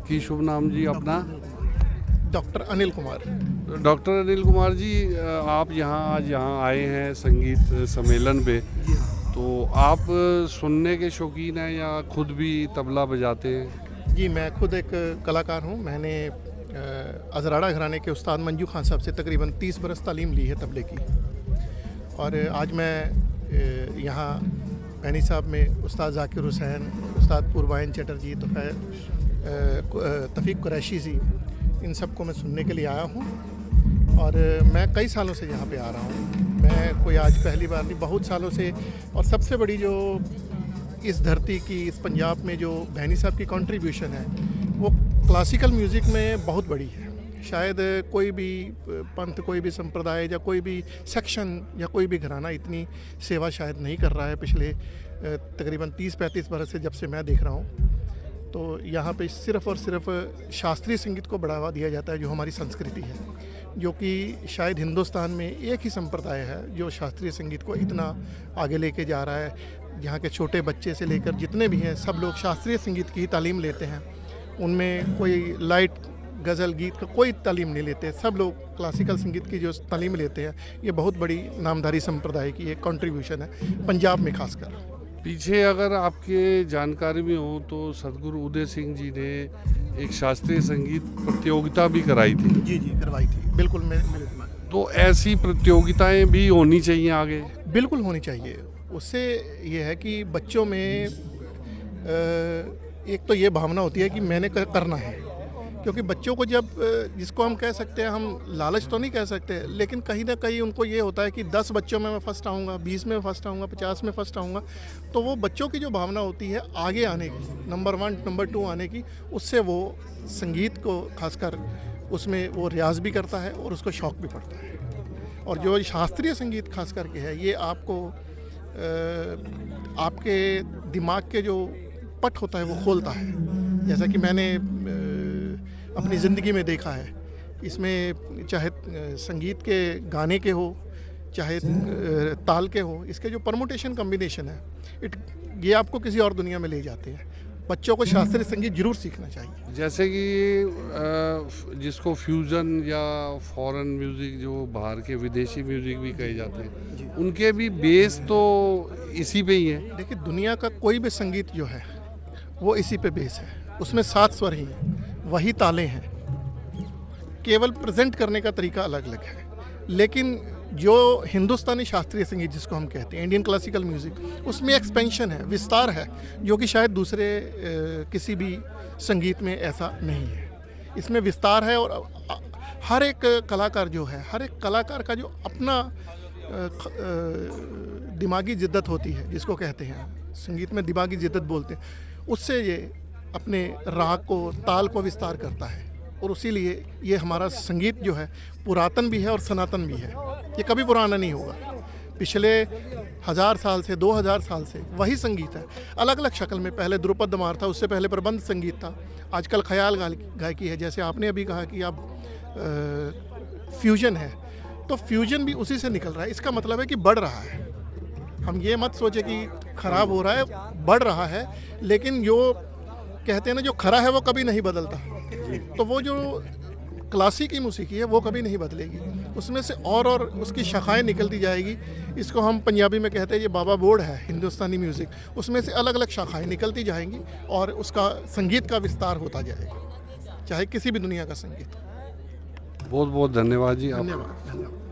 की शुभ नाम जी अपना? डॉक्टर अनिल कुमार। डॉक्टर अनिल कुमार जी, आप आज यहाँ आए हैं संगीत सम्मेलन पे, तो आप सुनने के शौकीन हैं या खुद भी तबला बजाते हैं? जी, मैं खुद एक कलाकार हूँ। मैंने अजराड़ा घराने के उस्ताद मंजू खान साहब से तकरीबन 30 बरस तालीम ली है तबले की। और आज मैं यहाँ भैनी साहब में उस्ताद ज़ाकिर हुसैन, उस्ताद पूर्वायन चटर्जी, तो तफ़ीक कुरैशी जी, इन सबको मैं सुनने के लिए आया हूँ। और मैं कई सालों से यहाँ पे आ रहा हूँ। मैं कोई आज पहली बार नहीं, बहुत सालों से। और सबसे बड़ी जो इस धरती की, इस पंजाब में जो भैनी साहब की कंट्रीब्यूशन है, वो क्लासिकल म्यूज़िक में बहुत बड़ी है। शायद कोई भी पंथ, कोई भी संप्रदाय या कोई भी सेक्शन या कोई भी घराना इतनी सेवा शायद नहीं कर रहा है पिछले तकरीबन 30-35 बरस से, जब से मैं देख रहा हूँ। तो यहाँ पे सिर्फ़ और सिर्फ शास्त्रीय संगीत को बढ़ावा दिया जाता है, जो हमारी संस्कृति है, जो कि शायद हिंदुस्तान में एक ही संप्रदाय है जो शास्त्रीय संगीत को इतना आगे लेके जा रहा है। यहाँ के छोटे बच्चे से लेकर जितने भी हैं, सब लोग शास्त्रीय संगीत की तालीम लेते हैं। उनमें कोई लाइट गज़ल गीत का कोई तालीम नहीं लेते, सब लोग क्लासिकल संगीत की जो तालीम लेते हैं। ये बहुत बड़ी नामधारी संप्रदाय की एक कंट्रीब्यूशन है पंजाब में खासकर। पीछे अगर आपके जानकारी में हो तो सदगुरु उदय सिंह जी ने एक शास्त्रीय संगीत प्रतियोगिता भी कराई थी। जी जी, करवाई थी, बिल्कुल। मेरे दिमाग तो ऐसी प्रतियोगिताएं भी होनी चाहिए आगे? बिल्कुल होनी चाहिए। उससे ये है कि बच्चों में एक तो ये भावना होती है कि मैंने करना है। क्योंकि बच्चों को जब, जिसको हम कह सकते हैं, हम लालच तो नहीं कह सकते, लेकिन कहीं ना कहीं उनको ये होता है कि 10 बच्चों में मैं फ़र्स्ट आऊँगा, 20 में फ़र्स्ट आऊँगा, 50 में फ़र्स्ट आऊँगा। तो वो बच्चों की जो भावना होती है आगे आने की, नंबर 1 नंबर 2 आने की, उससे वो संगीत को खासकर उसमें वो रियाज़ भी करता है और उसको शौक़ भी पड़ता है। और जो शास्त्रीय संगीत खास करके है, ये आपको आपके दिमाग के जो पट होता है वो खोलता है। जैसा कि मैंने अपनी ज़िंदगी में देखा है, इसमें चाहे संगीत के गाने के हो, चाहे ताल के हो, इसके जो परमुटेशन कॉम्बिनेशन है, ये आपको किसी और दुनिया में ले जाते हैं। बच्चों को शास्त्रीय संगीत जरूर सीखना चाहिए। जैसे कि जिसको फ्यूज़न या फॉरेन म्यूज़िक, जो बाहर के विदेशी म्यूज़िक भी कहे जाते हैं, उनके भी बेस तो इसी पे ही है। देखिए, दुनिया का कोई भी संगीत जो है वो इसी पे बेस है। उसमें 7 स्वर ही हैं, वही ताले हैं, केवल प्रेजेंट करने का तरीका अलग अलग है। लेकिन जो हिंदुस्तानी शास्त्रीय संगीत जिसको हम कहते हैं, इंडियन क्लासिकल म्यूज़िक, उसमें एक्सपेंशन है, विस्तार है, जो कि शायद दूसरे किसी भी संगीत में ऐसा नहीं है। इसमें विस्तार है। और हर एक कलाकार जो है, हर एक कलाकार का जो अपना दिमागी जिद्दत होती है, जिसको कहते हैं संगीत में दिमागी जिद्दत बोलते हैं, उससे ये अपने राग को, ताल को विस्तार करता है। और इसीलिए ये हमारा संगीत जो है पुरातन भी है और सनातन भी है। ये कभी पुराना नहीं होगा। पिछले 1000 साल से, 2000 साल से वही संगीत है, अलग अलग शक्ल में। पहले ध्रुपद दमार था, उससे पहले प्रबंध संगीत था, आजकल ख्याल गायकी है। जैसे आपने अभी कहा कि अब फ्यूजन है, तो फ्यूजन भी उसी से निकल रहा है। इसका मतलब है कि बढ़ रहा है। हम ये मत सोचे कि ख़राब हो रहा है, बढ़ रहा है। लेकिन जो कहते हैं ना, जो खरा है वो कभी नहीं बदलता। तो वो जो क्लासिकी मौसीकी है वो कभी नहीं बदलेगी। उसमें से और उसकी शाखाएं निकलती जाएगी। इसको हम पंजाबी में कहते हैं, ये बाबा बोर्ड है हिंदुस्तानी म्यूज़िक। उसमें से अलग अलग शाखाएं निकलती जाएंगी और उसका संगीत का विस्तार होता जाएगा, चाहे किसी भी दुनिया का संगीत। बहुत बहुत धन्यवाद जी। धन्यवाद।